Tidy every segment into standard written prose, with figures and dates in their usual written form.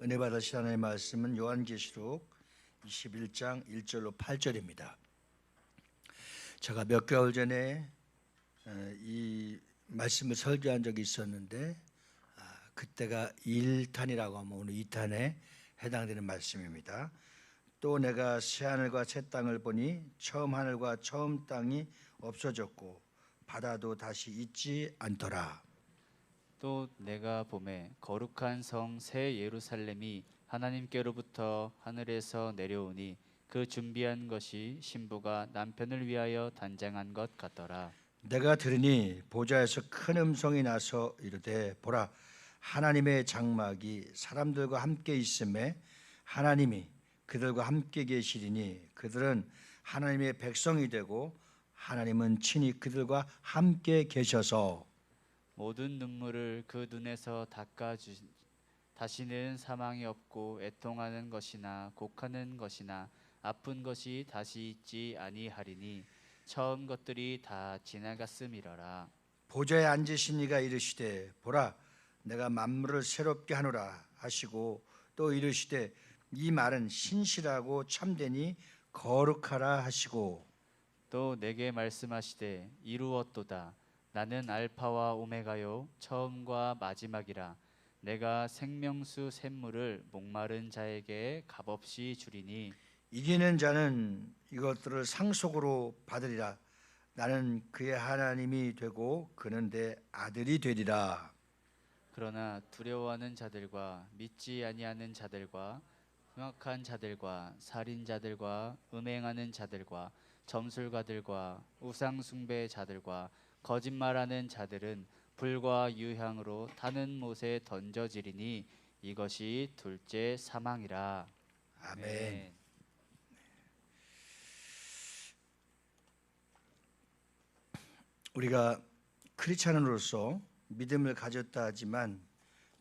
은혜 받으실 하나님의 말씀은 요한계시록 21장 1절로 8절입니다. 제가 몇 개월 전에 이 말씀을 설교한 적이 있었는데 그때가 1탄이라고 하면 오늘 2탄에 해당되는 말씀입니다. 또 내가 새 하늘과 새 땅을 보니 처음 하늘과 처음 땅이 없어졌고 바다도 다시 있지 않더라. 또 내가 보매 거룩한 성 새 예루살렘이 하나님께로부터 하늘에서 내려오니 그 준비한 것이 신부가 남편을 위하여 단장한 것 같더라. 내가 들으니 보좌에서 큰 음성이 나서 이르되 보라 하나님의 장막이 사람들과 함께 있음에 하나님이 그들과 함께 계시리니 그들은 하나님의 백성이 되고 하나님은 친히 그들과 함께 계셔서 모든 눈물을 그 눈에서 닦아주 다시는 사망이 없고 애통하는 것이나 곡하는 것이나 아픈 것이 다시 있지 아니하리니 처음 것들이 다 지나갔음이러라. 보좌에 앉으신 이가 이르시되 보라 내가 만물을 새롭게 하노라 하시고 또 이르시되 이 말은 신실하고 참되니 거룩하라 하시고 또 내게 말씀하시되 이루었도다. 나는 알파와 오메가요 처음과 마지막이라. 내가 생명수 샘물을 목마른 자에게 값없이 주리니 이기는 자는 이것들을 상속으로 받으리라. 나는 그의 하나님이 되고 그는 내 아들이 되리라. 그러나 두려워하는 자들과 믿지 아니하는 자들과 흉악한 자들과 살인자들과 음행하는 자들과 점술가들과 우상 숭배자들과 거짓말하는 자들은 불과 유향으로 타는 못에 던져지리니 이것이 둘째 사망이라. 아멘. 우리가 크리스찬으로서 믿음을 가졌다 하지만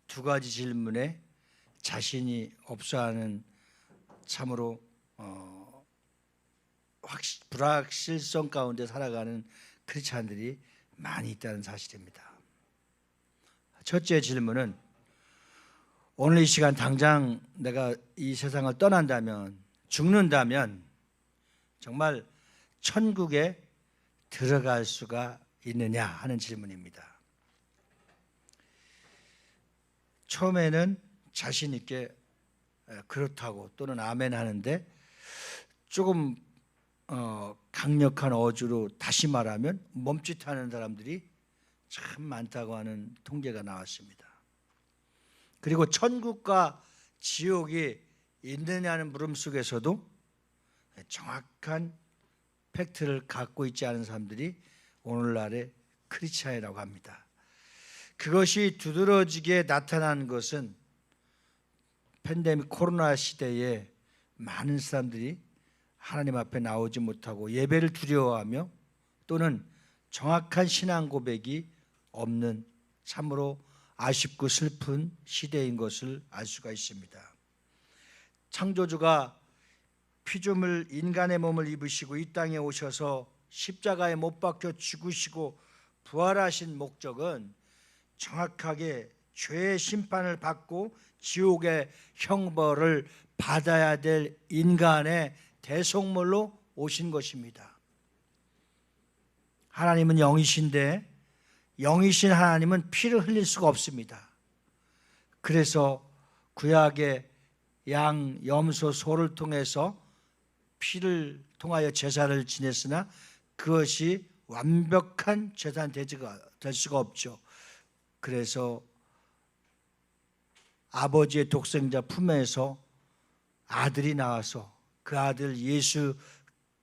두 가지 질문에 자신이 없어하는 참으로 불확실성 가운데 살아가는 크리스찬들이 많이 있다는 사실입니다. 첫째 질문은 오늘 이 시간 당장 내가 이 세상을 떠난다면 죽는다면 정말 천국에 들어갈 수가 있느냐 하는 질문입니다. 처음에는 자신 있게 그렇다고 또는 아멘 하는데 조금 강력한 어조로 다시 말하면 멈칫하는 사람들이 참 많다고 하는 통계가 나왔습니다. 그리고 천국과 지옥이 있느냐는 물음 속에서도 정확한 팩트를 갖고 있지 않은 사람들이 오늘날의 크리스찬이라고 합니다. 그것이 두드러지게 나타난 것은 팬데믹 코로나 시대에 많은 사람들이 하나님 앞에 나오지 못하고 예배를 두려워하며 또는 정확한 신앙 고백이 없는 참으로 아쉽고 슬픈 시대인 것을 알 수가 있습니다. 창조주가 피조물 인간의 몸을 입으시고 이 땅에 오셔서 십자가에 못 박혀 죽으시고 부활하신 목적은 정확하게 죄의 심판을 받고 지옥의 형벌을 받아야 될 인간의 대속물로 오신 것입니다. 하나님은 영이신데 영이신 하나님은 피를 흘릴 수가 없습니다. 그래서 구약의 양, 염소, 소를 통해서 피를 통하여 제사를 지냈으나 그것이 완벽한 제사는 될 수가 없죠. 그래서 아버지의 독생자 품에서 아들이 나와서 그 아들 예수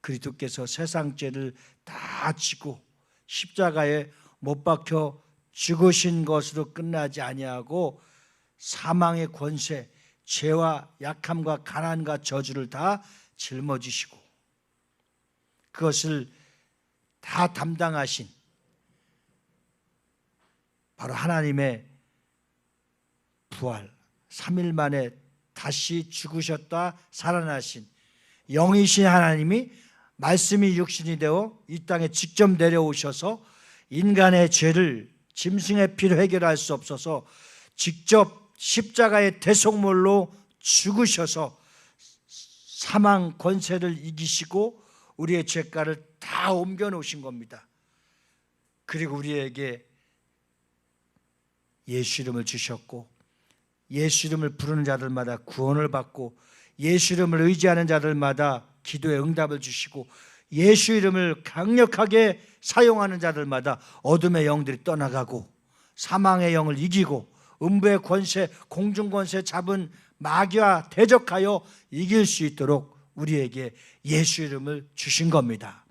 그리스도께서 세상 죄를 다 지고 십자가에 못 박혀 죽으신 것으로 끝나지 아니하고 사망의 권세, 죄와 약함과 가난과 저주를 다 짊어지시고 그것을 다 담당하신 바로 하나님의 부활, 3일 만에 다시 죽으셨다 살아나신 영이신 하나님이 말씀이 육신이 되어 이 땅에 직접 내려오셔서 인간의 죄를 짐승의 피로 해결할 수 없어서 직접 십자가의 대속물로 죽으셔서 사망 권세를 이기시고 우리의 죄가를 다 옮겨 놓으신 겁니다. 그리고 우리에게 예수 이름을 주셨고 예수 이름을 부르는 자들마다 구원을 받고 예수 이름을 의지하는 자들마다 기도의 응답을 주시고 예수 이름을 강력하게 사용하는 자들마다 어둠의 영들이 떠나가고 사망의 영을 이기고 음부의 권세, 공중 권세 잡은 마귀와 대적하여 이길 수 있도록 우리에게 예수 이름을 주신 겁니다.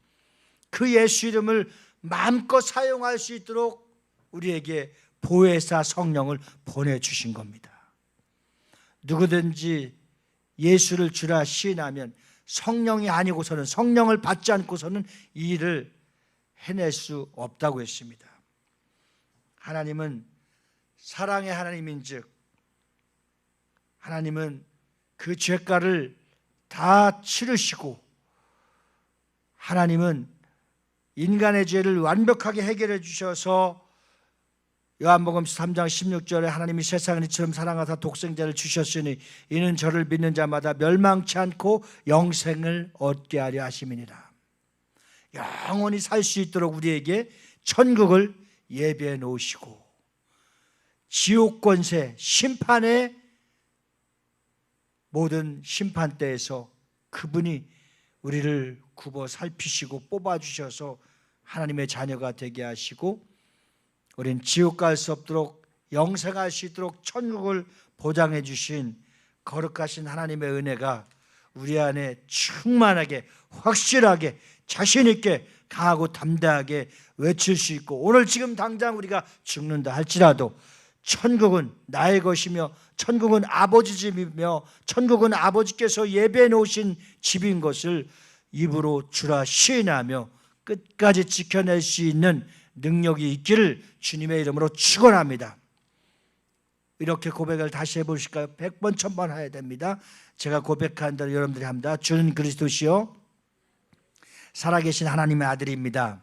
그 예수 이름을 마음껏 사용할 수 있도록 우리에게 보혜사 성령을 보내주신 겁니다. 누구든지 예수를 주라 시인하면 성령이 아니고서는, 성령을 받지 않고서는 이 일을 해낼 수 없다고 했습니다. 하나님은 사랑의 하나님인즉 하나님은 그 죄가를 다 치르시고 하나님은 인간의 죄를 완벽하게 해결해 주셔서 요한복음 3장 16절에 하나님이 세상을 이처럼 사랑하사 독생자를 주셨으니 이는 저를 믿는 자마다 멸망치 않고 영생을 얻게 하려 하심이니라. 영원히 살 수 있도록 우리에게 천국을 예비해 놓으시고 지옥 권세, 심판의 모든 심판대에서 그분이 우리를 굽어 살피시고 뽑아주셔서 하나님의 자녀가 되게 하시고 우린 지옥 갈 수 없도록 영생할 수 있도록 천국을 보장해 주신 거룩하신 하나님의 은혜가 우리 안에 충만하게 확실하게 자신 있게 강하고 담대하게 외칠 수 있고 오늘 지금 당장 우리가 죽는다 할지라도 천국은 나의 것이며 천국은 아버지 집이며 천국은 아버지께서 예배해 놓으신 집인 것을 입으로 주라 시인하며 끝까지 지켜낼 수 있는 능력이 있기를 주님의 이름으로 축원합니다. 이렇게 고백을 다시 해보실까요? 100번 1000번 해야 됩니다. 제가 고백한 대로 여러분들이 합니다. 주는 그리스도시요 살아계신 하나님의 아들입니다.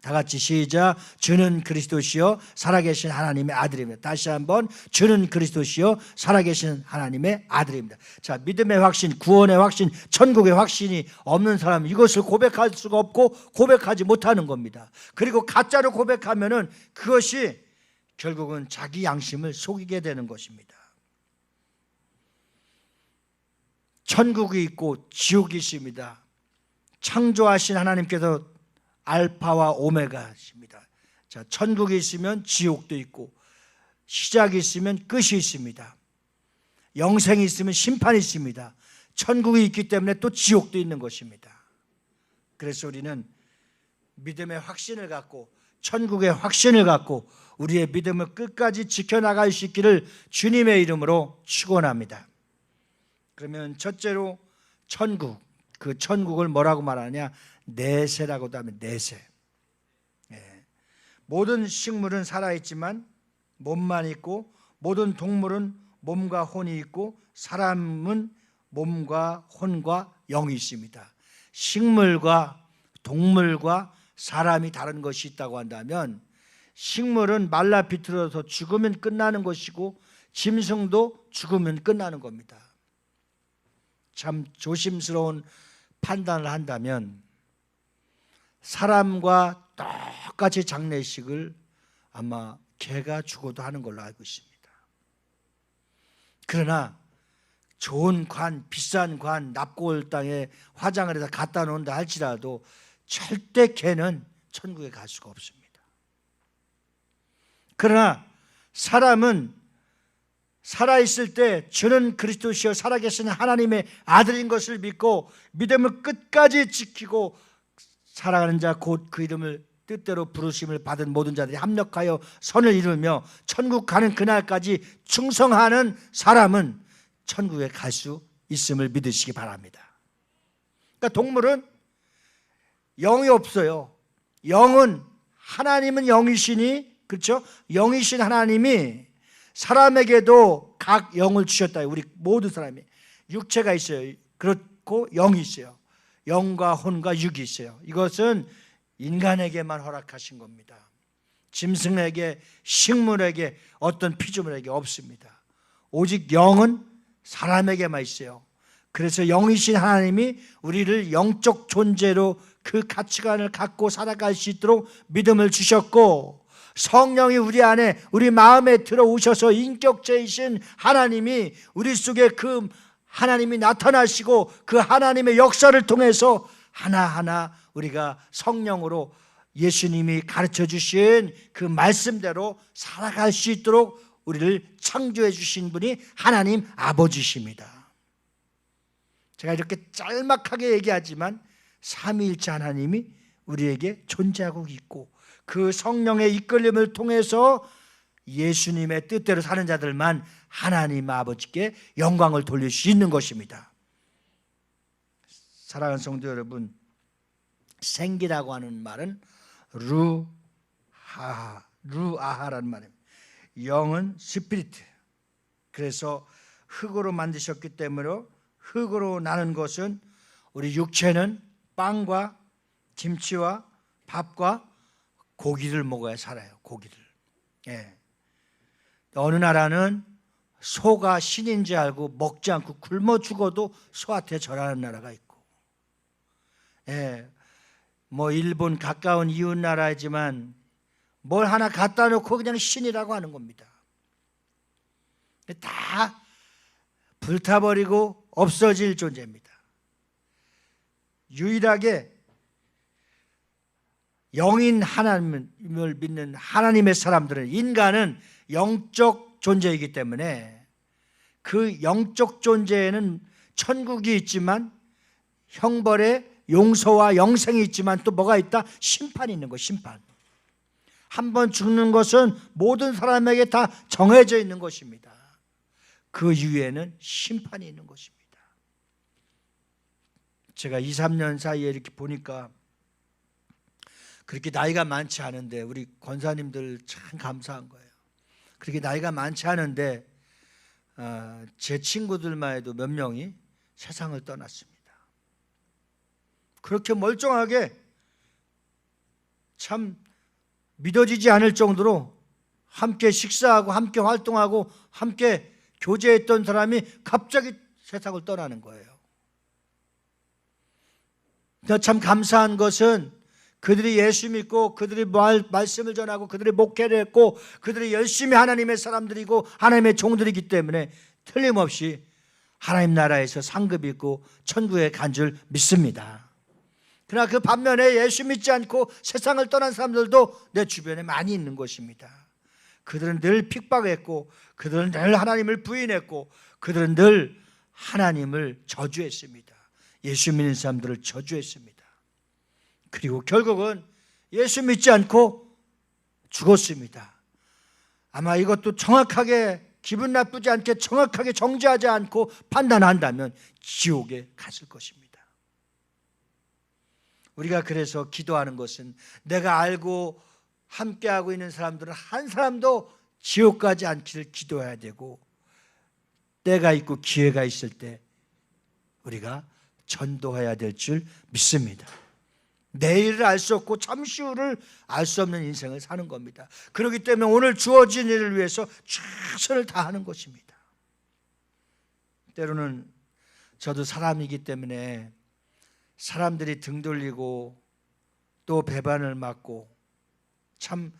다 같이 시작. 주는 그리스도시요 살아계신 하나님의 아들입니다. 다시 한번 주는 그리스도시요 살아계신 하나님의 아들입니다. 자, 믿음의 확신, 구원의 확신, 천국의 확신이 없는 사람은 이것을 고백할 수가 없고 고백하지 못하는 겁니다. 그리고 가짜로 고백하면은 그것이 결국은 자기 양심을 속이게 되는 것입니다. 천국이 있고 지옥이 있습니다. 창조하신 하나님께서 알파와 오메가십니다. 자, 천국이 있으면 지옥도 있고 시작이 있으면 끝이 있습니다. 영생이 있으면 심판이 있습니다. 천국이 있기 때문에 또 지옥도 있는 것입니다. 그래서 우리는 믿음의 확신을 갖고 천국의 확신을 갖고 우리의 믿음을 끝까지 지켜나갈 수 있기를 주님의 이름으로 축원합니다. 그러면 첫째로 천국, 그 천국을 뭐라고 말하냐? 내세라고도 하면 내세. 모든 식물은 살아있지만 몸만 있고 모든 동물은 몸과 혼이 있고 사람은 몸과 혼과 영이 있습니다. 식물과 동물과 사람이 다른 것이 있다고 한다면 식물은 말라 비틀어서 죽으면 끝나는 것이고 짐승도 죽으면 끝나는 겁니다. 참 조심스러운 판단을 한다면 사람과 똑같이 장례식을 아마 개가 죽어도 하는 걸로 알고 있습니다. 그러나 좋은 관, 비싼 관, 납골 땅에 화장을 해서 갖다 놓는다 할지라도 절대 개는 천국에 갈 수가 없습니다. 그러나 사람은 살아있을 때 주는 그리스도시여 살아계신 하나님의 아들인 것을 믿고 믿음을 끝까지 지키고 살아가는 자 곧 그 이름을 뜻대로 부르심을 받은 모든 자들이 합력하여 선을 이루며 천국 가는 그날까지 충성하는 사람은 천국에 갈 수 있음을 믿으시기 바랍니다. 그러니까 동물은 영이 없어요. 영은 하나님은 영이시니, 그렇죠? 영이신 하나님이 사람에게도 각 영을 주셨다. 우리 모든 사람이 육체가 있어요. 그렇고 영이 있어요. 영과 혼과 육이 있어요. 이것은 인간에게만 허락하신 겁니다. 짐승에게, 식물에게, 어떤 피조물에게 없습니다. 오직 영은 사람에게만 있어요. 그래서 영이신 하나님이 우리를 영적 존재로 그 가치관을 갖고 살아갈 수 있도록 믿음을 주셨고, 성령이 우리 안에, 우리 마음에 들어오셔서 인격체이신 하나님이 우리 속에 그 하나님이 나타나시고 그 하나님의 역사를 통해서 하나하나 우리가 성령으로 예수님이 가르쳐 주신 그 말씀대로 살아갈 수 있도록 우리를 창조해 주신 분이 하나님 아버지십니다. 제가 이렇게 짤막하게 얘기하지만 삼위일체 하나님이 우리에게 존재하고 있고, 그 성령의 이끌림을 통해서 예수님의 뜻대로 사는 자들만 하나님 아버지께 영광을 돌릴 수 있는 것입니다. 사랑하는 성도 여러분, 생기라고 하는 말은 루아하라는 말입니다. 영은 스피리트. 그래서 흙으로 만드셨기 때문에 흙으로 나는 것은, 우리 육체는 빵과 김치와 밥과 고기를 먹어야 살아요. 고기를. 예. 어느 나라는 소가 신인 줄 알고 먹지 않고 굶어 죽어도 소한테 절하는 나라가 있고, 예. 뭐 일본 가까운 이웃 나라이지만 뭘 하나 갖다 놓고 그냥 신이라고 하는 겁니다. 다 불타버리고 없어질 존재입니다. 유일하게 영인 하나님을 믿는 하나님의 사람들은, 인간은 영적 존재이기 때문에 그 영적 존재에는 천국이 있지만 형벌의 용서와 영생이 있지만 또 뭐가 있다? 심판이 있는 거. 심판. 한 번 죽는 것은 모든 사람에게 다 정해져 있는 것입니다. 그 이후에는 심판이 있는 것입니다. 제가 2, 3년 사이에 이렇게 보니까 그렇게 나이가 많지 않은데, 우리 권사님들 참 감사한 거예요. 그렇게 나이가 많지 않은데 제 친구들만 해도 몇 명이 세상을 떠났습니다. 그렇게 멀쩡하게, 참 믿어지지 않을 정도로 함께 식사하고 함께 활동하고 함께 교제했던 사람이 갑자기 세상을 떠나는 거예요. 참 감사한 것은 그들이 예수 믿고 그들이 말씀을 전하고 그들이 목회를 했고 그들이 열심히 하나님의 사람들이고 하나님의 종들이기 때문에 틀림없이 하나님 나라에서 상급이 있고 천국에 간 줄 믿습니다. 그러나 그 반면에 예수 믿지 않고 세상을 떠난 사람들도 내 주변에 많이 있는 것입니다. 그들은 늘 핍박했고 그들은 늘 하나님을 부인했고 그들은 늘 하나님을 저주했습니다. 예수 믿는 사람들을 저주했습니다. 그리고 결국은 예수 믿지 않고 죽었습니다. 아마 이것도 정확하게, 기분 나쁘지 않게 정확하게 정죄하지 않고 판단한다면 지옥에 갔을 것입니다. 우리가 그래서 기도하는 것은, 내가 알고 함께하고 있는 사람들은 한 사람도 지옥 가지 않기를 기도해야 되고, 때가 있고 기회가 있을 때 우리가 전도해야 될 줄 믿습니다. 내일을 알 수 없고 잠시 후를 알 수 없는 인생을 사는 겁니다. 그렇기 때문에 오늘 주어진 일을 위해서 최선을 다하는 것입니다. 때로는 저도 사람이기 때문에 사람들이 등 돌리고 또 배반을 맞고 참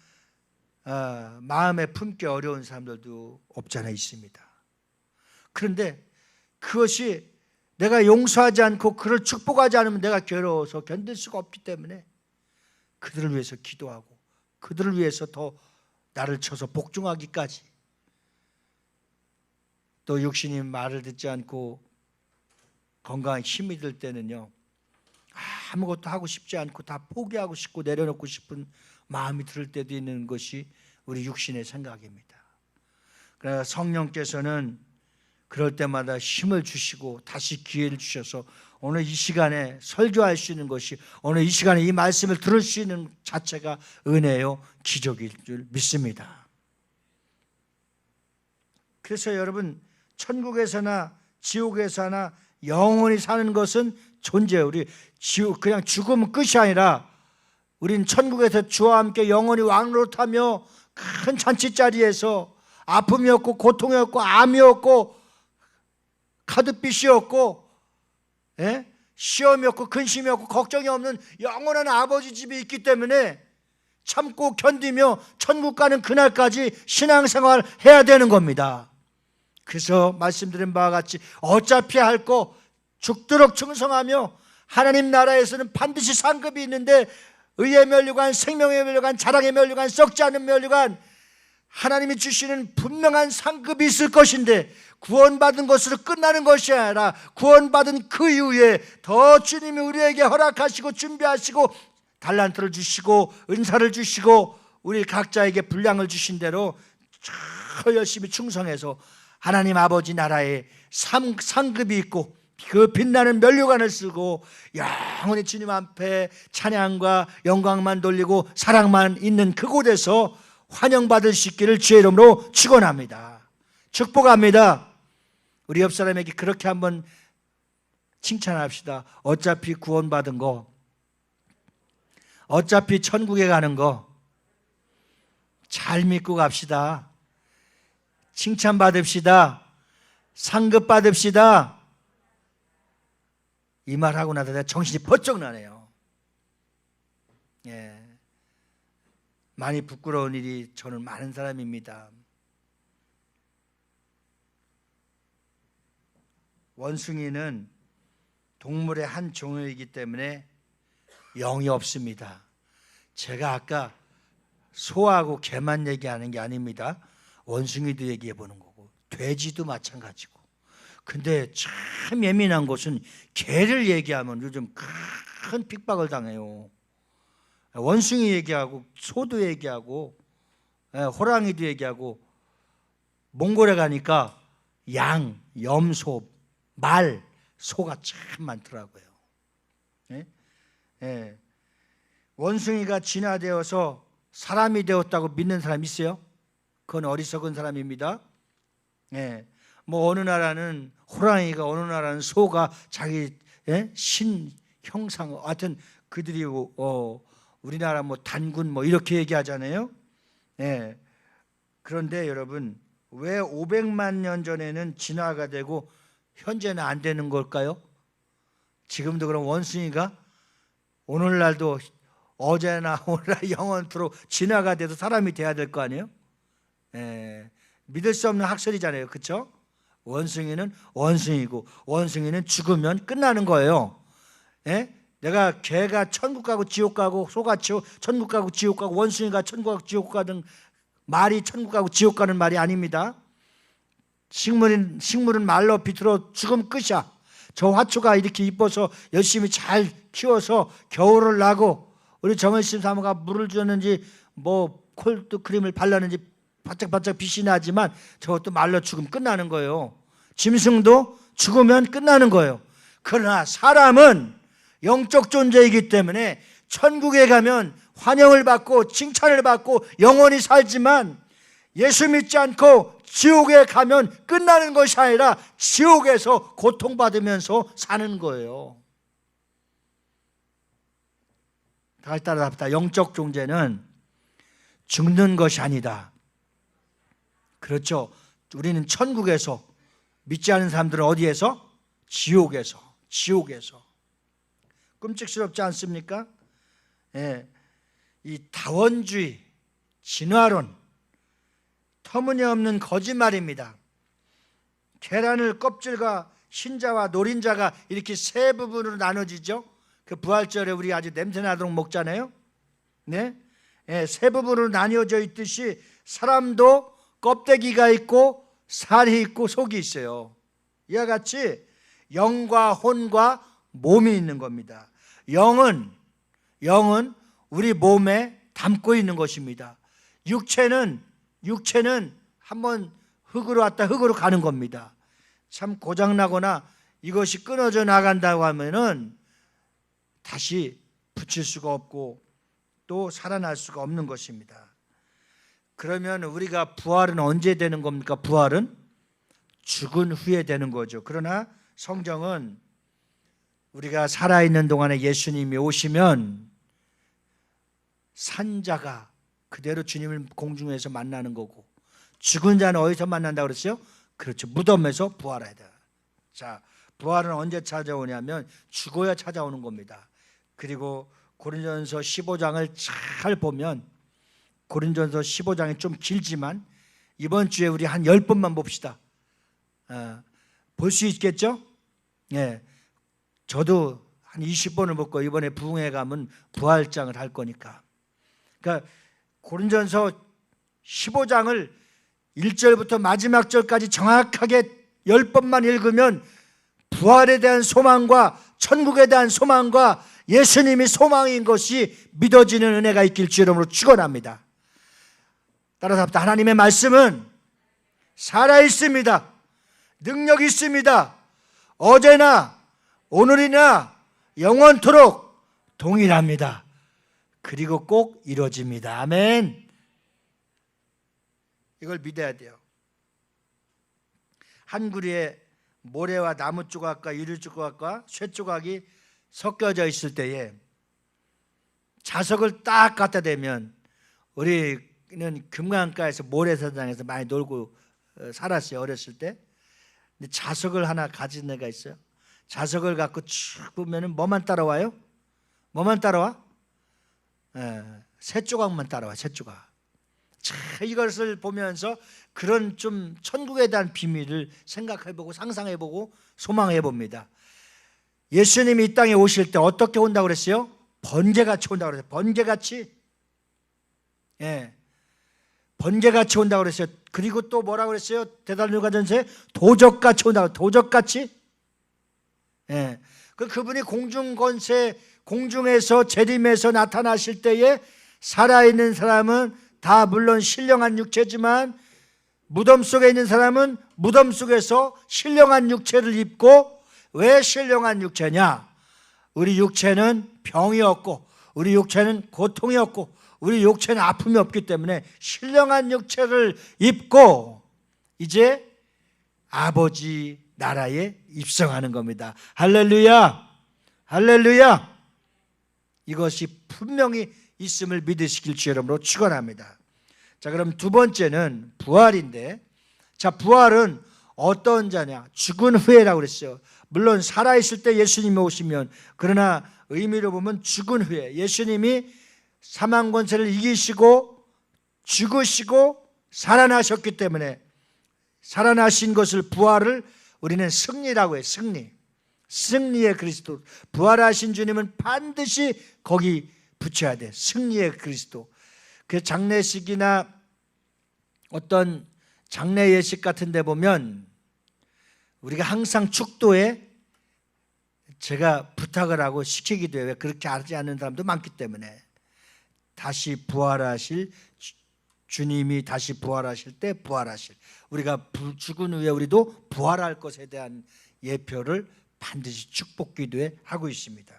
마음에 품기 어려운 사람들도 없지 않아 있습니다. 그런데 그것이 내가 용서하지 않고 그를 축복하지 않으면 내가 괴로워서 견딜 수가 없기 때문에 그들을 위해서 기도하고 그들을 위해서 더 나를 쳐서 복종하기까지, 또 육신이 말을 듣지 않고 건강에 힘이 들 때는요, 아무것도 하고 싶지 않고 다 포기하고 싶고 내려놓고 싶은 마음이 들 때도 있는 것이 우리 육신의 생각입니다. 그러나 성령께서는 그럴 때마다 힘을 주시고 다시 기회를 주셔서 오늘 이 시간에 설교할 수 있는 것이, 오늘 이 시간에 이 말씀을 들을 수 있는 자체가 은혜요 기적일 줄 믿습니다. 그래서 여러분, 천국에서나 지옥에서나 영원히 사는 것은 존재해요. 우리 지옥, 그냥 죽으면 끝이 아니라 우린 천국에서 주와 함께 영원히 왕노릇하며 큰 잔치자리에서 아픔이 없고 고통이 없고 암이 없고 카드빚이 없고 시험이 없고 근심이 없고 걱정이 없는 영원한 아버지 집이 있기 때문에 참고 견디며 천국 가는 그날까지 신앙생활 해야 되는 겁니다. 그래서 말씀드린 바와 같이 어차피 할 거 죽도록 충성하며 하나님 나라에서는 반드시 상급이 있는데 의의 면류관, 생명의 면류관, 자랑의 면류관, 썩지 않은 면류관, 하나님이 주시는 분명한 상급이 있을 것인데 구원받은 것으로 끝나는 것이 아니라 구원받은 그 이후에 더 주님이 우리에게 허락하시고 준비하시고 달란트를 주시고 은사를 주시고 우리 각자에게 분량을 주신 대로 더 열심히 충성해서 하나님 아버지 나라에 상급이 있고 그 빛나는 면류관을 쓰고 영원히 주님 앞에 찬양과 영광만 돌리고 사랑만 있는 그곳에서 환영받을 수 있기를 주의 이름으로 축원합니다. 축복합니다. 우리 옆 사람에게 그렇게 한번 칭찬합시다. 어차피 구원받은 거, 어차피 천국에 가는 거 잘 믿고 갑시다. 칭찬 받읍시다. 상급 받읍시다. 이 말하고 나서 내가 정신이 번쩍 나네요. 많이 부끄러운 일이 저는 많은 사람입니다. 원숭이는 동물의 한 종류이기 때문에 영이 없습니다. 제가 아까 소하고 개만 얘기하는 게 아닙니다. 원숭이도 얘기해 보는 거고 돼지도 마찬가지고. 근데 참 예민한 것은 개를 얘기하면 요즘 큰 핍박을 당해요. 원숭이 얘기하고 소도 얘기하고 호랑이도 얘기하고 몽골에 가니까 양, 염소, 말, 소가 참 많더라고요. 원숭이가 진화되어서 사람이 되었다고 믿는 사람 있어요? 그건 어리석은 사람입니다. 뭐 어느 나라는 호랑이가, 어느 나라는 소가 자기 신 형상, 하여튼 그들이 우리나라 뭐 단군 뭐 이렇게 얘기하잖아요. 그런데 여러분, 왜 500만 년 전에는 진화가 되고 현재는 안 되는 걸까요? 지금도 그럼 원숭이가 오늘날도 어제나 오늘날 영원토록 진화가 돼서 사람이 돼야 될 거 아니에요? 믿을 수 없는 학설이잖아요. 그렇죠? 원숭이는 원숭이고 원숭이는 죽으면 끝나는 거예요. 내가 개가 천국 가고 지옥 가고 소가 천국 가고 지옥 가고 원숭이가 천국 가고 지옥 가든 말이 천국 가고 지옥 가는 말이 아닙니다. 식물은 말로 비틀어 죽으면 끝이야. 저 화초가 이렇게 이뻐서 열심히 잘 키워서 겨울을 나고 우리 정은심 사모가 물을 주었는지 뭐 콜드크림을 발랐는지 바짝바짝 빛이 나지만 저것도 말로 죽으면 끝나는 거예요. 짐승도 죽으면 끝나는 거예요. 그러나 사람은 영적 존재이기 때문에 천국에 가면 환영을 받고 칭찬을 받고 영원히 살지만 예수 믿지 않고 지옥에 가면 끝나는 것이 아니라 지옥에서 고통받으면서 사는 거예요. 다시 따라합시다. 영적 존재는 죽는 것이 아니다. 그렇죠. 우리는 천국에서, 믿지 않은 사람들은 어디에서? 지옥에서. 끔찍스럽지 않습니까? 이 다원주의, 진화론, 터무니없는 거짓말입니다. 계란을 껍질과 흰자와 노린자가 이렇게 세 부분으로 나눠지죠. 그 부활절에 우리 아주 냄새나도록 먹잖아요. 세 부분으로 나뉘어져 있듯이 사람도 껍데기가 있고 살이 있고 속이 있어요. 이와 같이 영과 혼과 몸이 있는 겁니다. 영은 우리 몸에 담고 있는 것입니다. 육체는 한번 흙으로 왔다 흙으로 가는 겁니다. 참 고장나거나 이것이 끊어져 나간다고 하면은 다시 붙일 수가 없고 또 살아날 수가 없는 것입니다. 그러면 우리가 부활은 언제 되는 겁니까? 부활은 죽은 후에 되는 거죠. 그러나 성경은 우리가 살아있는 동안에 예수님이 오시면 산자가 그대로 주님을 공중에서 만나는 거고, 죽은 자는 어디서 만난다고 그랬어요? 그렇죠. 무덤에서 부활해야 돼요. 자, 부활은 언제 찾아오냐면 죽어야 찾아오는 겁니다. 그리고 고린도전서 15장을 잘 보면, 고린도전서 15장이 좀 길지만 이번 주에 우리 한 10번만 봅시다. 볼 수 있겠죠? 예, 저도 한 20번을 볼 거예요. 이번에 부흥회 가면 부활장을 할 거니까. 그러니까 고린도전서 15장을 1절부터 마지막 절까지 정확하게 10번만 읽으면 부활에 대한 소망과 천국에 대한 소망과 예수님이 소망인 것이 믿어지는 은혜가 있길 주 이름으로 축원합니다. 따라서 하나님의 말씀은 살아있습니다. 능력이 있습니다. 어제나 오늘이나 영원토록 동일합니다. 그리고 꼭 이루어집니다. 아멘. 이걸 믿어야 돼요. 한 구리에 모래와 나무 조각과 유리 조각과 쇠 조각이 섞여져 있을 때에 자석을 딱 갖다 대면, 우리는 금강가에서 모래사장에서 많이 놀고 살았어요, 어렸을 때. 근데 자석을 하나 가진 애가 있어요. 자석을 갖고 쭉 보면 뭐만 따라와요? 뭐만 따라와? 새 조각만 따라와. 새 조각. 자, 이것을 보면서 그런 좀 천국에 대한 비밀을 생각해보고 상상해보고 소망해봅니다. 예수님이 이 땅에 오실 때 어떻게 온다고 그랬어요? 번개같이 온다고 그랬어요. 번개같이. 예, 번개같이 온다고 그랬어요. 그리고 또 뭐라고 그랬어요? 데살로니가전서에 도적같이 온다고. 도적같이. 예, 그분이 공중권세, 공중에서 재림해서 나타나실 때에 살아있는 사람은 다 물론 신령한 육체지만 무덤 속에 있는 사람은 무덤 속에서 신령한 육체를 입고, 왜 신령한 육체냐? 우리 육체는 병이 없고, 우리 육체는 고통이 없고, 우리 육체는 아픔이 없기 때문에 신령한 육체를 입고 이제 아버지 나라에 입성하는 겁니다. 할렐루야, 할렐루야. 이것이 분명히 있음을 믿으시길 주 여러분으로 축원합니다. 자, 그럼 두 번째는 부활인데, 자, 부활은 어떤 자냐? 죽은 후에라고 그랬어요. 물론 살아있을 때 예수님이 오시면, 그러나 의미로 보면 죽은 후에 예수님이 사망 권세를 이기시고 죽으시고 살아나셨기 때문에, 살아나신 것을, 부활을 우리는 승리라고 해요. 승리. 승리의 그리스도. 부활하신 주님은 반드시 거기 붙여야 돼. 승리의 그리스도. 그 장례식이나 어떤 장례 예식 같은 데 보면 우리가 항상 축도에 제가 부탁을 하고 시키기도 해요. 그렇게 하지 않는 사람도 많기 때문에. 다시 부활하실 주님이 다시 부활하실 때 부활하실, 우리가 죽은 후에 우리도 부활할 것에 대한 예표를 반드시 축복 기도에 하고 있습니다.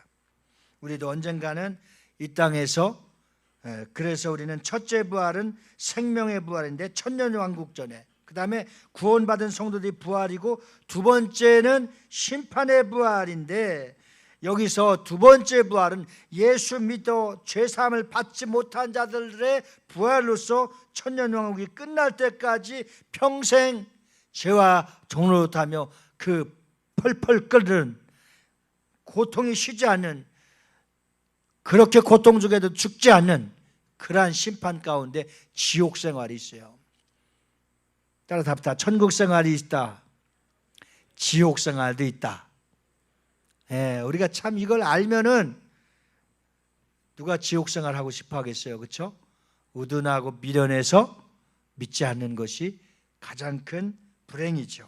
우리도 언젠가는 이 땅에서, 그래서 우리는 첫째 부활은 생명의 부활인데 천년왕국 전에, 그 다음에 구원받은 성도들이 부활이고, 두 번째는 심판의 부활인데, 여기서 두 번째 부활은 예수 믿어 죄사함을 받지 못한 자들의 부활로서 천년왕국이 끝날 때까지 평생 죄와 종노릇하며 그 펄펄 끓는 고통이 쉬지 않는, 그렇게 고통 중에도 죽지 않는 그러한 심판 가운데 지옥 생활이 있어요. 따라 답다. 천국 생활이 있다, 지옥 생활도 있다. 예, 우리가 참 이걸 알면은 누가 지옥 생활 하고 싶어 하겠어요, 그렇죠? 우둔하고 미련해서 믿지 않는 것이 가장 큰 불행이죠.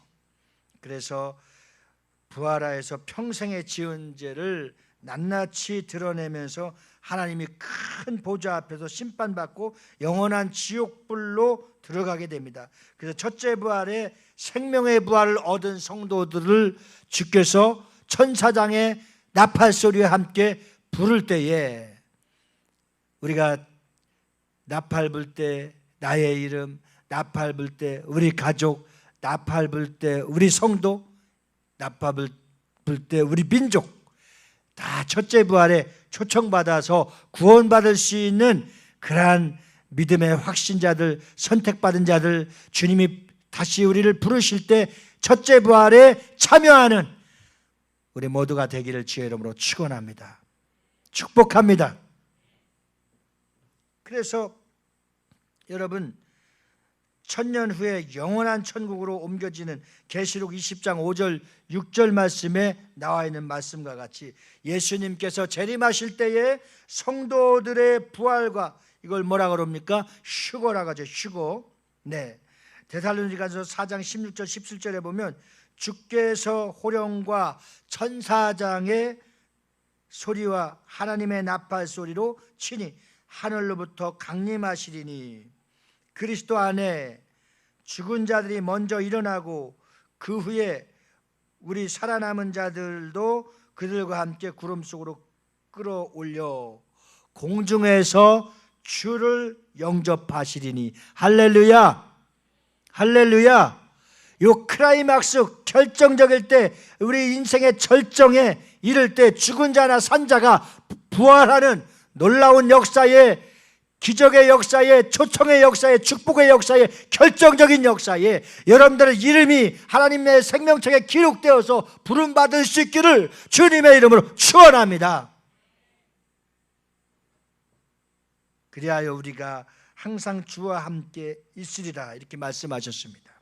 그래서 부활하여서 평생의 지은 죄를 낱낱이 드러내면서 하나님이 큰 보좌 앞에서 심판받고 영원한 지옥불로 들어가게 됩니다. 그래서 첫째 부활에 생명의 부활을 얻은 성도들을 주께서 천사장의 나팔 소리와 함께 부를 때에, 우리가 나팔 불 때 나의 이름, 나팔 불 때 우리 가족, 나팔 불 때 우리 성도, 나팔 불 때 우리 민족, 다 첫째 부활에 초청받아서 구원받을 수 있는 그러한 믿음의 확신자들, 선택받은 자들, 주님이 다시 우리를 부르실 때 첫째 부활에 참여하는 우리 모두가 되기를 주의 이름으로 축원합니다. 축복합니다. 그래서 여러분, 천년 후에 영원한 천국으로 옮겨지는 계시록 20장 5절 6절 말씀에 나와 있는 말씀과 같이 예수님께서 재림하실 때에 성도들의 부활과, 이걸 뭐라 그럽니까? 휴거라고 하죠. 휴거. 네. 데살로니가서 4장 16절 17절에 보면 주께서 호령과 천사장의 소리와 하나님의 나팔 소리로 친히 하늘로부터 강림하시리니 그리스도 안에 죽은 자들이 먼저 일어나고 그 후에 우리 살아남은 자들도 그들과 함께 구름 속으로 끌어올려 공중에서 주를 영접하시리니. 할렐루야, 할렐루야. 요 크라이막스 결정적일 때, 우리 인생의 절정에 이를 때 죽은 자나 산 자가 부활하는 놀라운 역사에, 기적의 역사에, 초청의 역사에, 축복의 역사에, 결정적인 역사에 여러분들의 이름이 하나님의 생명책에 기록되어서 부름받을 수 있기를 주님의 이름으로 축원합니다. 그리하여 우리가 항상 주와 함께 있으리라, 이렇게 말씀하셨습니다.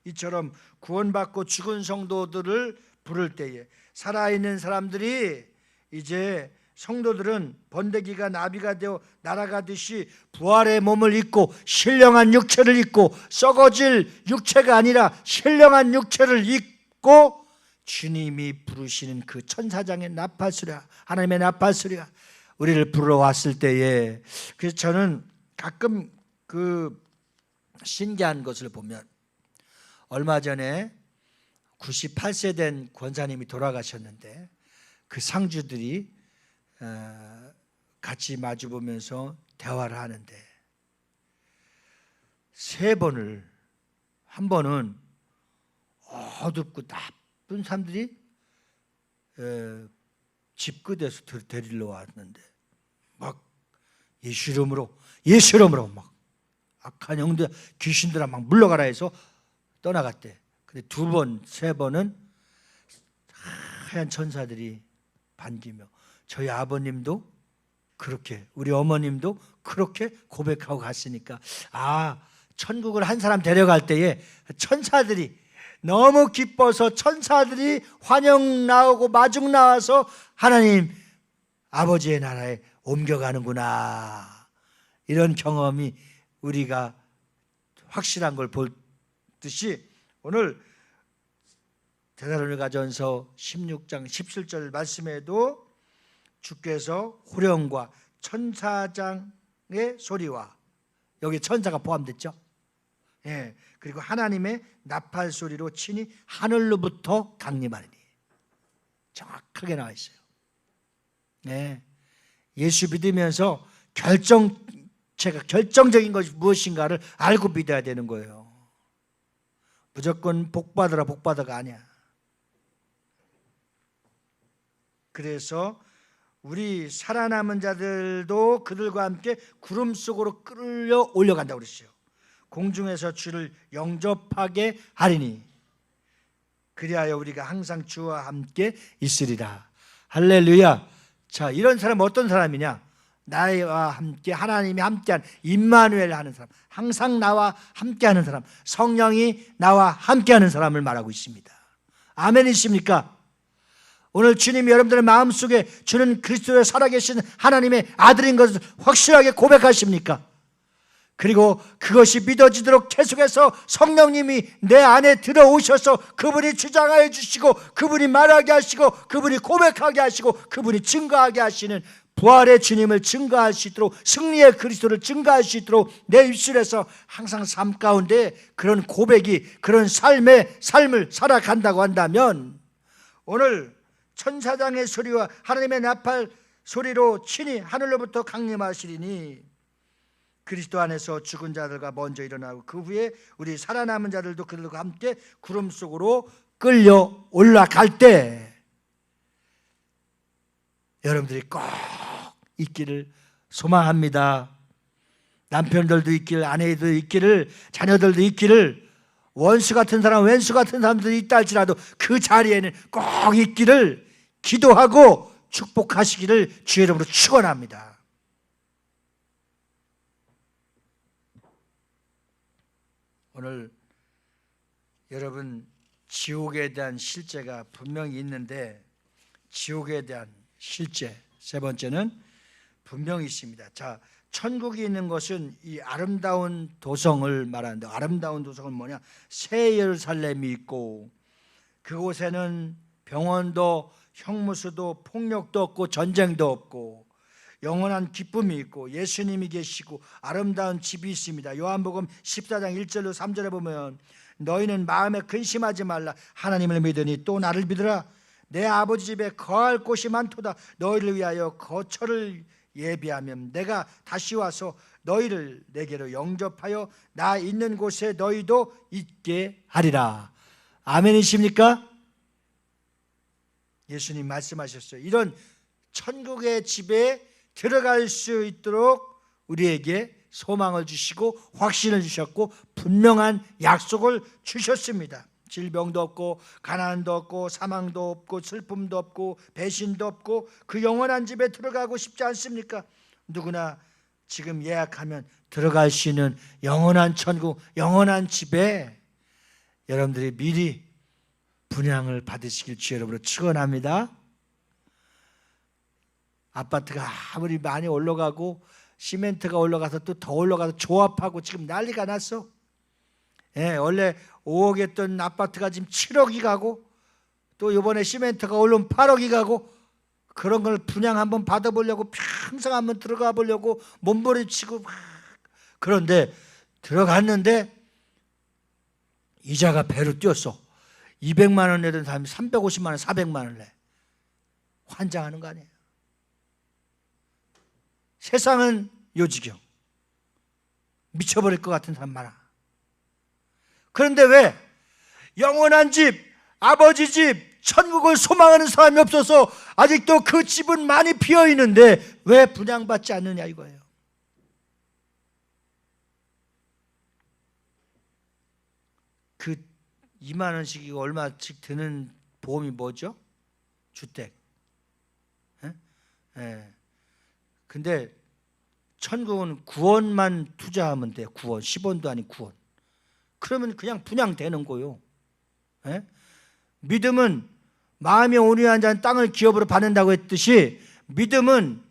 이처럼 구원받고 죽은 성도들을 부를 때에 살아있는 사람들이, 이제 성도들은 번데기가 나비가 되어 날아가듯이 부활의 몸을 입고 신령한 육체를 입고, 썩어질 육체가 아니라 신령한 육체를 입고 주님이 부르시는 그 천사장의 나팔소리가, 하나님의 나팔소리가 우리를 불러왔을 때에, 그래서 저는 가끔 그 신기한 것을 보면, 얼마 전에 98세 된 권사님이 돌아가셨는데 그 상주들이 같이 마주보면서 대화를 하는데, 세 번을, 한 번은 어둡고 나쁜 사람들이 집 끝에서 데리러 왔는데 막 예수 이름으로 막 악한 영들, 귀신들아 막 물러가라 해서 떠나갔대. 근데 두 번, 세 번은 하얀 천사들이 반기며, 저희 아버님도 그렇게, 우리 어머님도 그렇게 고백하고 갔으니까, 천국을 한 사람 데려갈 때에 천사들이 너무 기뻐서 천사들이 환영 나오고 마중 나와서 하나님 아버지의 나라에 옮겨가는구나, 이런 경험이 우리가 확실한 걸 볼 듯이, 오늘 데살로니가전서 16장 17절 말씀에도 주께서 호령과 천사장의 소리와, 여기 천사가 포함됐죠. 예, 그리고 하나님의 나팔 소리로 친히 하늘로부터 강림하리니, 정확하게 나와 있어요. 예, 예수 믿으면서 결정적인 것이 무엇인가를 알고 믿어야 되는 거예요. 무조건 복받아가 아니야. 그래서 우리 살아남은 자들도 그들과 함께 구름 속으로 끌려 올려간다고 그랬어요. 공중에서 주를 영접하게 하리니 그리하여 우리가 항상 주와 함께 있으리라. 할렐루야. 자, 이런 사람은 어떤 사람이냐? 나와 함께, 하나님이 함께한 임마누엘 하는 사람, 항상 나와 함께하는 사람, 성령이 나와 함께하는 사람을 말하고 있습니다. 아멘이십니까? 오늘 주님이 여러분들의 마음속에 주는 그리스도의 살아계신 하나님의 아들인 것을 확실하게 고백하십니까? 그리고 그것이 믿어지도록 계속해서 성령님이 내 안에 들어오셔서 그분이 주장하여 주시고, 그분이 말하게 하시고, 그분이 고백하게 하시고, 그분이 증거하게 하시는 부활의 주님을 증거할 수 있도록, 승리의 그리스도를 증거할 수 있도록 내 입술에서 항상 삶 가운데 그런 고백이, 그런 삶을 살아간다고 한다면, 오늘 천사장의 소리와 하나님의 나팔 소리로 친히 하늘로부터 강림하시리니 그리스도 안에서 죽은 자들과 먼저 일어나고 그 후에 우리 살아남은 자들도 그들과 함께 구름 속으로 끌려 올라갈 때, 여러분들이 꼭 있기를 소망합니다. 남편들도 있기를, 아내도 있기를, 자녀들도 있기를, 원수 같은 사람, 왼수 같은 사람들이 있다 할지라도 그 자리에는 꼭 있기를 기도하고 축복하시기를 주의 이름으로 축원합니다. 오늘 여러분, 지옥에 대한 실제가 분명히 있는데, 지옥에 대한 실제 세 번째는 분명히 있습니다. 자, 천국이 있는 것은 이 아름다운 도성을 말하는데, 아름다운 도성은 뭐냐? 새 예루살렘이 있고, 그곳에는 병원도 형무소도 폭력도 없고 전쟁도 없고 영원한 기쁨이 있고 예수님이 계시고 아름다운 집이 있습니다. 요한복음 14장 1절로 3절에 보면 너희는 마음에 근심하지 말라. 하나님을 믿으니 또 나를 믿으라. 내 아버지 집에 거할 곳이 많도다. 너희를 위하여 거처를 예비하면 내가 다시 와서 너희를 내게로 영접하여 나 있는 곳에 너희도 있게 하리라. 아멘이십니까? 예수님 말씀하셨어요. 이런 천국의 집에 들어갈 수 있도록 우리에게 소망을 주시고 확신을 주셨고 분명한 약속을 주셨습니다. 질병도 없고 가난도 없고 사망도 없고 슬픔도 없고 배신도 없고 그 영원한 집에 들어가고 싶지 않습니까? 누구나 지금 예약하면 들어갈 수 있는 영원한 천국, 영원한 집에 여러분들이 미리 분양을 받으시길 주의 이름으로 축원합니다. 아파트가 아무리 많이 올라가고 시멘트가 올라가서 또 더 올라가서 조합하고 지금 난리가 났어. 예, 원래 5억 했던 아파트가 지금 7억이 가고 또 이번에 시멘트가 올라오면 8억이 가고 그런 걸 분양 한번 받아보려고 평생 한번 들어가 보려고 몸부림치고 막 그런데 들어갔는데 이자가 배로 뛰었어. 200만 원 내던 사람이 350만 원, 400만 원을 내. 환장하는 거 아니에요. 세상은 요지경. 미쳐버릴 것 같은 사람 많아. 그런데 왜 영원한 집, 아버지 집, 천국을 소망하는 사람이 없어서 아직도 그 집은 많이 비어 있는데 왜 분양받지 않느냐 이거예요. 그 2만 원씩이 얼마씩 드는 보험이 뭐죠? 주택. 예. 근데 천국은 9원만 투자하면 돼. 9원, 10원도 아닌 9원. 그러면 그냥 분양되는 거요. 예? 믿음은 마음에 온유한 자는 땅을 기업으로 받는다고 했듯이 믿음은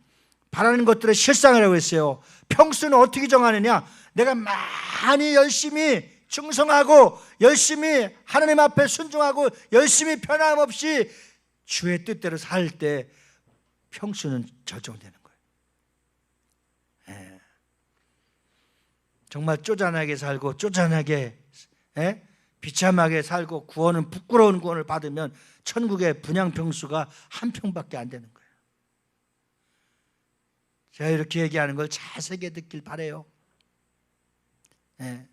바라는 것들의 실상이라고 했어요. 평수는 어떻게 정하느냐? 내가 많이 열심히 충성하고 열심히 하나님 앞에 순종하고 열심히 변함없이 주의 뜻대로 살 때 평수는 결정되는 거예요. 예. 정말 쪼잔하게 살고 쪼잔하게 비참하게 살고 구원은 부끄러운 구원을 받으면 천국의 분양 평수가 한 평밖에 안 되는 거예요. 제가 이렇게 얘기하는 걸 잘 새겨 듣길 바라요. 예.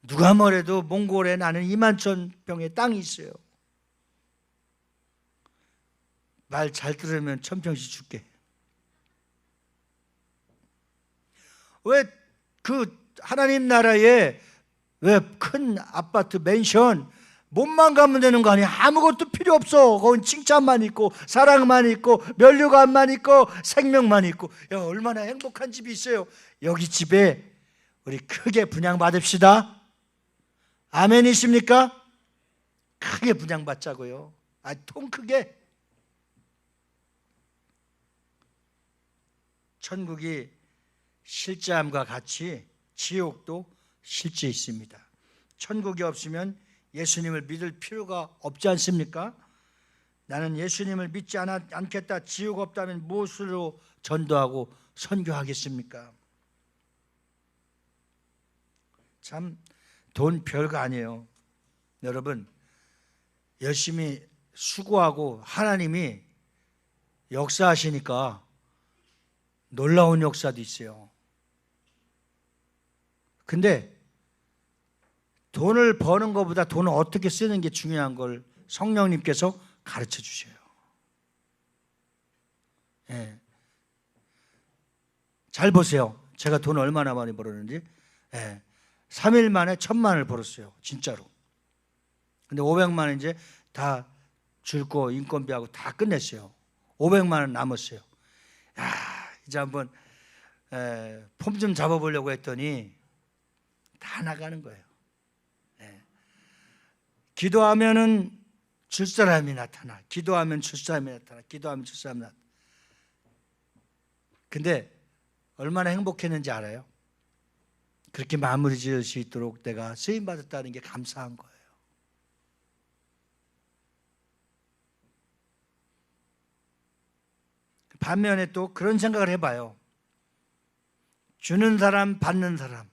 누가 뭐래도 몽골에 나는 2만 평의 땅이 있어요. 말 잘 들으면 1000평씩 줄게. 왜 그 하나님 나라에 왜 큰 아파트 맨션 몸만 가면 되는 거 아니야? 아무것도 필요 없어. 거긴 칭찬만 있고 사랑만 있고 면류관만 있고 생명만 있고. 야, 얼마나 행복한 집이 있어요. 여기 집에 우리 크게 분양받읍시다. 아멘이십니까? 크게 분양받자고요. 통 크게. 천국이 실제함과 같이 지옥도 실제 있습니다. 천국이 없으면 예수님을 믿을 필요가 없지 않습니까? 나는 예수님을 믿지 않겠다. 지옥 없다면 무엇으로 전도하고 선교하겠습니까? 참 돈 별거 아니에요. 여러분 열심히 수고하고 하나님이 역사하시니까 놀라운 역사도 있어요. 근데 돈을 버는 것보다 돈을 어떻게 쓰는 게 중요한 걸 성령님께서 가르쳐 주셔요. 예. 잘 보세요. 제가 돈 얼마나 많이 벌었는지. 예. 3일 만에 1,000만을 벌었어요. 진짜로. 근데 500만 원 이제 다 줄 거 인건비하고 다 끝냈어요. 500만 원 남았어요. 야, 이제 한번 폼 좀 잡아보려고 했더니 다 나가는 거예요. 예. 기도하면은 줄 사람이 나타나. 기도하면 줄 사람이 나타나. 기도하면 줄 사람이 나타나. 근데 얼마나 행복했는지 알아요? 그렇게 마무리 지을 수 있도록 내가 쓰임 받았다는 게 감사한 거예요. 반면에 또 그런 생각을 해봐요. 주는 사람, 받는 사람,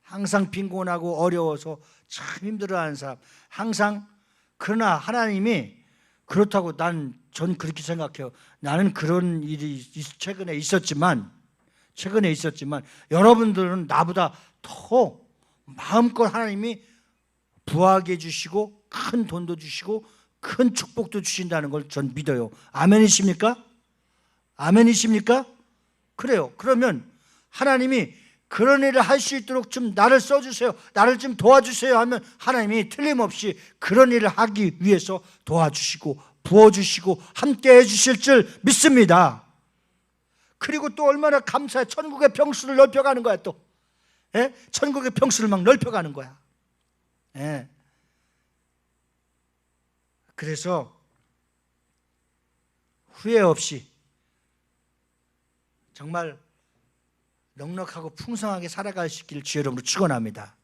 항상 빈곤하고 어려워서 참 힘들어하는 사람, 항상. 그러나 하나님이 그렇다고 전 그렇게 생각해요. 나는 그런 일이 최근에 있었지만 여러분들은 나보다 더 마음껏 하나님이 부하게 해주시고 큰 돈도 주시고 큰 축복도 주신다는 걸 전 믿어요. 아멘이십니까? 아멘이십니까? 그래요. 그러면 하나님이 그런 일을 할 수 있도록 좀 나를 써주세요, 나를 좀 도와주세요 하면 하나님이 틀림없이 그런 일을 하기 위해서 도와주시고 부어주시고 함께 해주실 줄 믿습니다. 그리고 또 얼마나 감사해. 천국의 평수를 넓혀가는 거야. 또 천국의 평수를 막 넓혀가는 거야. 그래서 후회 없이 정말 넉넉하고 풍성하게 살아갈 수 있기를 주의 이름으로 축원합니다.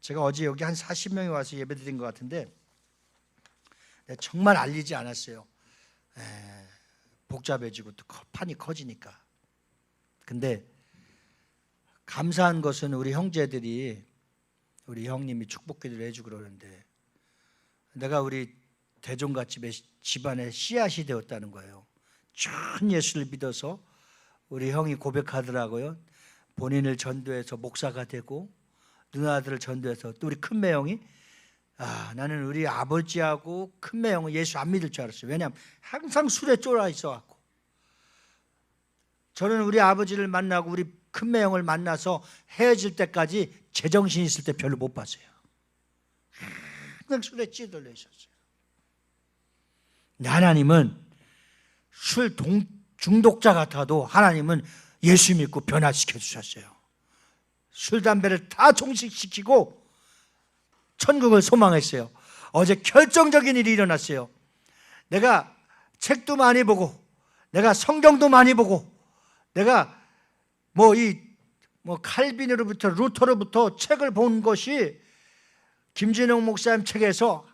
제가 어제 여기 한 40명이 와서 예배드린 것 같은데 정말 알리지 않았어요. 복잡해지고 또 판이 커지니까. 근데 감사한 것은 우리 형제들이, 우리 형님이 축복기도를 해주고 그러는데 내가 우리 대종갓집의 집안의 씨앗이 되었다는 거예요. 전 예수를 믿어서 우리 형이 고백하더라고요. 본인을 전도해서 목사가 되고 누나들을 전도해서, 또 우리 큰매형이 나는 우리 아버지하고 큰매형은 예수 안 믿을 줄 알았어요. 왜냐하면 항상 술에 쫄아 있어갖고. 저는 우리 아버지를 만나고 우리 큰매형을 만나서 헤어질 때까지 제정신 있을 때 별로 못 봤어요. 항상 술에 찌들려 있었어요. 하나님은 술 중독자 같아도 하나님은 예수 믿고 변화시켜 주셨어요. 술, 담배를 다 종식시키고 천국을 소망했어요. 어제 결정적인 일이 일어났어요. 내가 책도 많이 보고 내가 성경도 많이 보고 내가 칼빈으로부터 루터로부터 책을 본 것이 김진영 목사님 책에서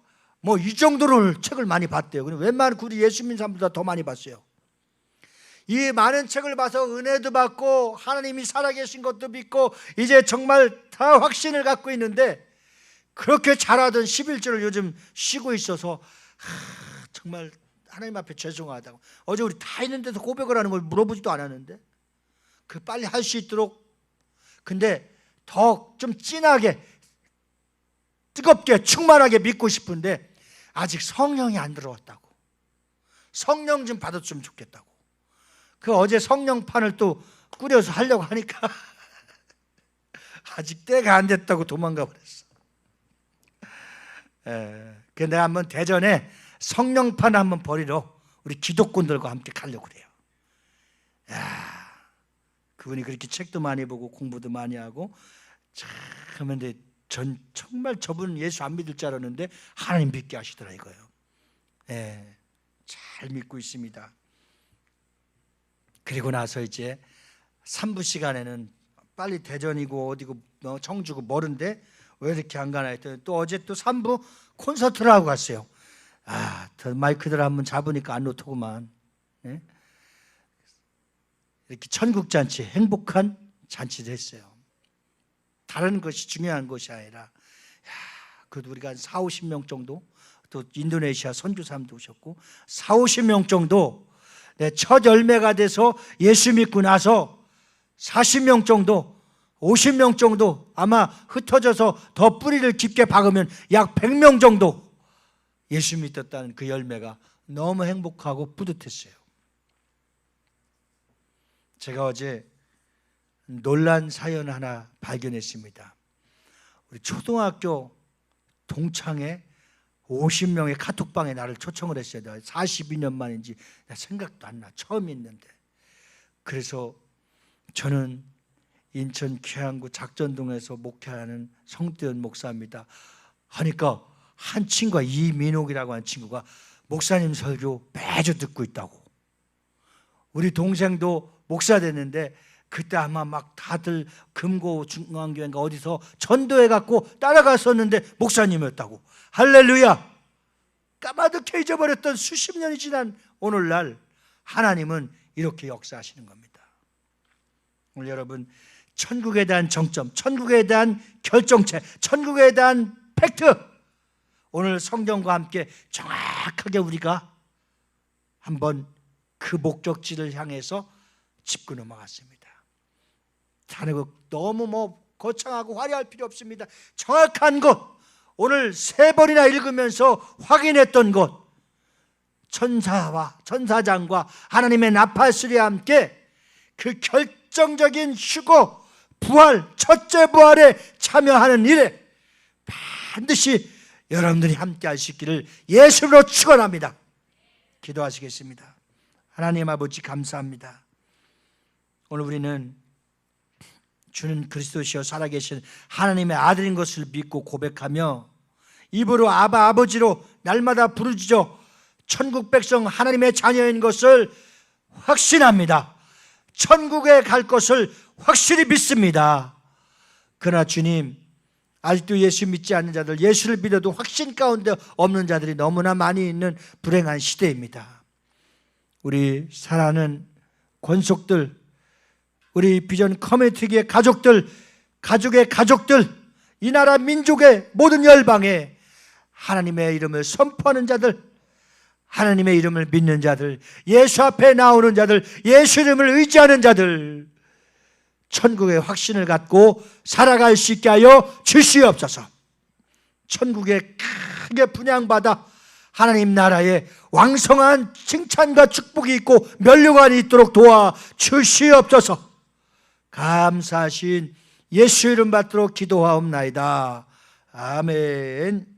이 정도로 책을 많이 봤대요. 웬만한 우리 예수 믿는 사람보다 더 많이 봤어요. 이 많은 책을 봐서 은혜도 받고 하나님이 살아계신 것도 믿고 이제 정말 다 확신을 갖고 있는데 그렇게 잘하던 11조를 요즘 쉬고 있어서 정말 하나님 앞에 죄송하다고. 어제 우리 다 있는데도 고백을 하는 걸 물어보지도 않았는데 그 빨리 할 수 있도록. 근데 더 좀 진하게 뜨겁게 충만하게 믿고 싶은데 아직 성령이 안 들어왔다고. 성령 좀 받았으면 좋겠다고. 그 어제 성령판을 또 꾸려서 하려고 하니까 아직 때가 안 됐다고 도망가 버렸어. 그래서 내가 한번 대전에 성령판 한번 버리러 우리 기독군들과 함께 가려고 그래요. 그분이 그렇게 책도 많이 보고 공부도 많이 하고 참. 근데 정말 저분 예수 안 믿을 줄 알았는데 하나님 믿게 하시더라 이거예요. 잘 믿고 있습니다. 그리고 나서 이제 3부 시간에는 빨리 대전이고 어디고 청주고 멀은데 왜 이렇게 안 가나 했더니 또 어제 또 3부 콘서트를 하고 갔어요. 더 마이크들 한번 잡으니까 안 놓더구만. 이렇게 천국잔치, 행복한 잔치를 했어요. 다른 것이 중요한 것이 아니라 그래도 우리가 한 4, 50명 정도, 또 인도네시아 선교사님도 오셨고 4, 50명 정도 첫 열매가 돼서 예수 믿고 나서 40명 정도, 50명 정도 아마 흩어져서 더 뿌리를 깊게 박으면 약 100명 정도 예수 믿었다는 그 열매가 너무 행복하고 뿌듯했어요. 제가 어제 놀란 사연 하나 발견했습니다. 우리 초등학교 동창회 50명의 카톡방에 나를 초청을 했어요. 42년 만인지 생각도 안 나. 처음 있는데. 그래서 저는 인천 계양구 작전동에서 목회하는 성대현 목사입니다. 하니까 한 친구가 이민옥이라고 하는 친구가 목사님 설교 매주 듣고 있다고. 우리 동생도 목사 됐는데 그때 아마 막 다들 금고 중앙교회인가 어디서 전도해 갖고 따라갔었는데 목사님이었다고. 할렐루야. 까마득해 잊어버렸던 수십 년이 지난 오늘날 하나님은 이렇게 역사하시는 겁니다. 오늘 여러분, 천국에 대한 정점, 천국에 대한 결정체, 천국에 대한 팩트, 오늘 성경과 함께 정확하게 우리가 한번 그 목적지를 향해서 짚고 넘어갔습니다. 너무 거창하고 화려할 필요 없습니다. 정확한 것, 오늘 3번이나 읽으면서 확인했던 것, 천사장과 하나님의 나팔소리와 함께 그 결정적인 휴거, 부활, 첫째 부활에 참여하는 일에 반드시 여러분들이 함께 할 수 있기를 예수로 축원합니다. 기도하시겠습니다. 하나님 아버지 감사합니다. 오늘 우리는 주는 그리스도시여 살아계신 하나님의 아들인 것을 믿고 고백하며 입으로 아바 아버지로 날마다 부르짖어 천국 백성 하나님의 자녀인 것을 확신합니다. 천국에 갈 것을 확실히 믿습니다. 그러나 주님, 아직도 예수 믿지 않는 자들, 예수를 믿어도 확신 가운데 없는 자들이 너무나 많이 있는 불행한 시대입니다. 우리 사랑하는 권속들, 우리 비전 커뮤니티의 가족들, 가족의 가족들, 이 나라 민족의 모든 열방에 하나님의 이름을 선포하는 자들, 하나님의 이름을 믿는 자들, 예수 앞에 나오는 자들, 예수 이름을 의지하는 자들, 천국의 확신을 갖고 살아갈 수 있게 하여 주시옵소서. 천국에 크게 분양받아 하나님 나라에 왕성한 칭찬과 축복이 있고 면류관이 있도록 도와 주시옵소서. 감사하신 예수 이름 받도록 기도하옵나이다. 아멘.